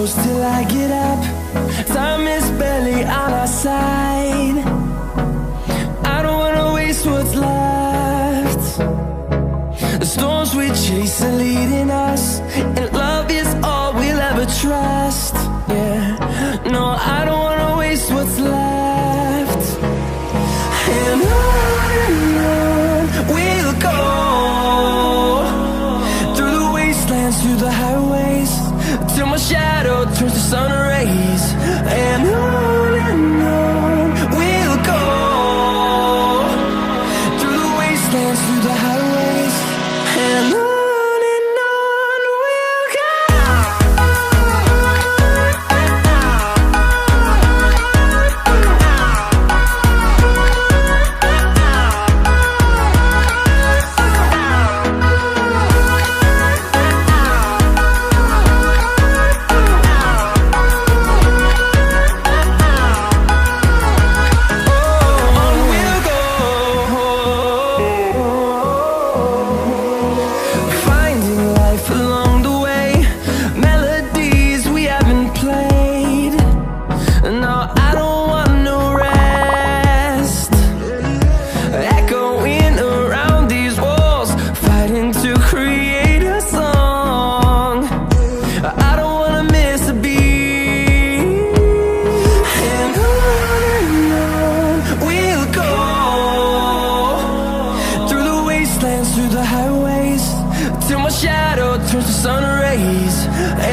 close till I get up. Time is barely on our side. I don't wanna waste what's left. The storms we chase are leading us, and love is all we'll ever trust. Yeah, no, I don't wanna waste what's left. And on we'll go, through the wastelands, through the highways, till my shadow turns to sun rays. And on we'll go, through the wastelands, through the highways, and on we'll go. Finding life along the way, melodies we haven't played. No, I don't want no rest. Echoing around these walls, fighting to create a song. I don't wanna miss a beat. And on we'll go, through the wastelands, through the highways, till my shadow turns to sun rays.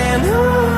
And on